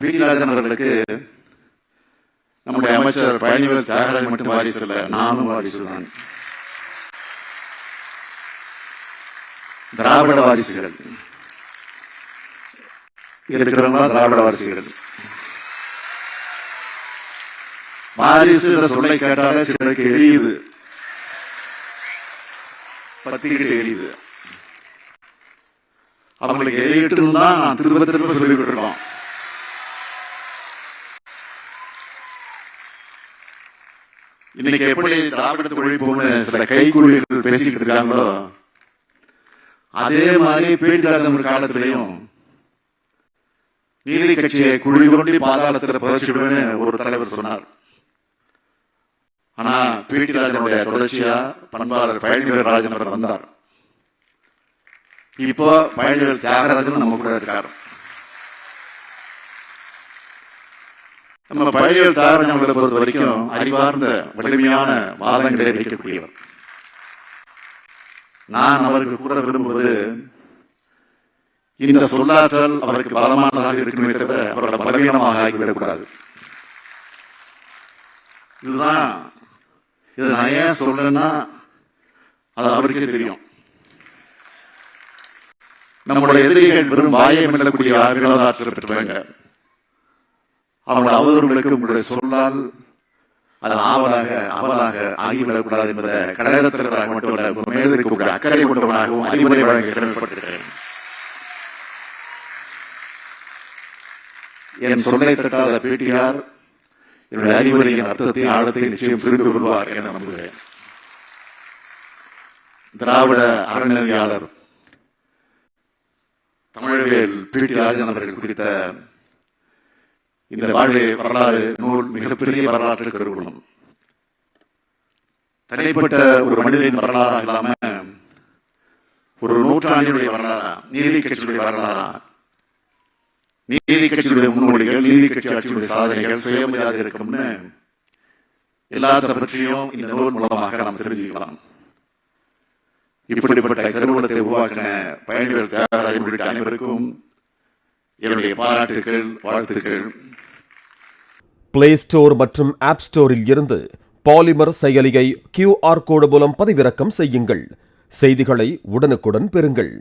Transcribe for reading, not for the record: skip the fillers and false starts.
வி.டி. ராஜன் அவர்களுக்கு நம்முடைய அமைச்சர் பழனிவேல் தியாகராஜன் மட்டும் வாரிசு அல்ல, நானும் வாரிசு தான். திராவிட வாரிசுகள் இருக்கிறவங்க திராவிட வாரிசுகள். வாரிசு சொல்லை கேட்டாலே சிலருக்கு எரியுது, பத்திக்கிட்டு எரியுது. அவங்களுக்கு எரியட்டும் தான் நான் திரும்ப திரும்ப சொல்லிக்கிட்டு இருக்கோம். இன்னைக்கு எப்படி திராவிடத்தை ஒழிப்போம்னு சில கைக்குழிகள் பேசிக்கிட்டு இருக்காங்களோ, அதே மாதிரி பீடிதாதம் காலத்திலையும் நீதி கட்சியை குழி தோண்டி பாதாளத்தில் புதைச்சிடுவேன்னு ஒரு தலைவர் சொன்னார். ஆனா பி.டி. ராஜனுடைய தொடர்ச்சியா பண்பாளர் பழனிவேல் ராஜன் அவர் வந்தார். இப்போ பழனிவேல் தியாகராஜன் நம்ம கூட இருக்கார். நம்ம பழனிவேல் தியாகராஜன் அவர்களை பொறுத்த வரைக்கும் அறிவார்ந்த வலிமையான வாதங்களை வைக்கக்கூடியவர். நான் அவருக்கு கூட விரும்புவது இந்த சொல்லாற்றல் அவருக்கு பலமானதாக இருக்கணுமே தவிர அவரோட பலவீனமாக ஆகிவிடக்கூடாது. இதுதான் இது நான் ஏன் சொல்றேன்னா அது அவருக்கே தெரியும். நம்முடைய எதிரிகள் வெறும் வாயை மெல்லக்கூடிய வினோதாற்றல் பெற்றவங்க. அவங்களோட அவதூறுகளுக்கு உங்களுடைய சொல்லால் அது அவலாக ஆகிவிடக்கூடாது என்பதை கடகத்தினராக மட்டுமல்ல, மேல் இருக்கக்கூடிய அக்கறை கொண்டவனாகவும் அறிவுரை வழங்க கடமைப்பட்டிருக்கிறேன். என் சொல்லை தட்டாத பேட்டியார் என்னுடைய அறிவுரையின் அர்த்தத்தையும் ஆழத்தையும் நிச்சயம் புரிந்து கொள்வார் என நம்புகிறேன். திராவிட அறநிலையாளர் தமிழ்வேல் பி.டி. ராஜன் அவர்கள் குறித்த இந்த வாழ்வை வரலாறு நூல் மிகப்பெரிய வரலாற்று கருவூலம். தனிப்பட்ட ஒரு மனிதனின் வரலாறா இல்லாம ஒரு நூற்றாண்டினுடைய வரலாறா, நீதி கட்சியுடைய வரலாறா, நீதி கட்சியுடைய முன்னோடிகள், நீதி கட்சி ஆட்சியுடைய சாதனைகள், சுயமரியாதை இருக்கும்னு எல்லாத்த பற்றியும் இந்த நூல் மூலமாக நாம் தெரிஞ்சுக்கலாம். இப்படிப்பட்ட கருவூலத்தை உருவாக்கின பழனிவேல் தியாகராஜன் உள்ளிட்ட அனைவருக்கும் என்னுடைய பாராட்டுகள், வாழ்த்துக்கள். பிளே ஸ்டோர் மற்றும் ஆப் ஸ்டோரில் இருந்து பாலிமர் செயலியை QR கோடு மூலம் பதிவிறக்கம் செய்யுங்கள். செய்திகளை உடனுக்குடன் பெறுங்கள்.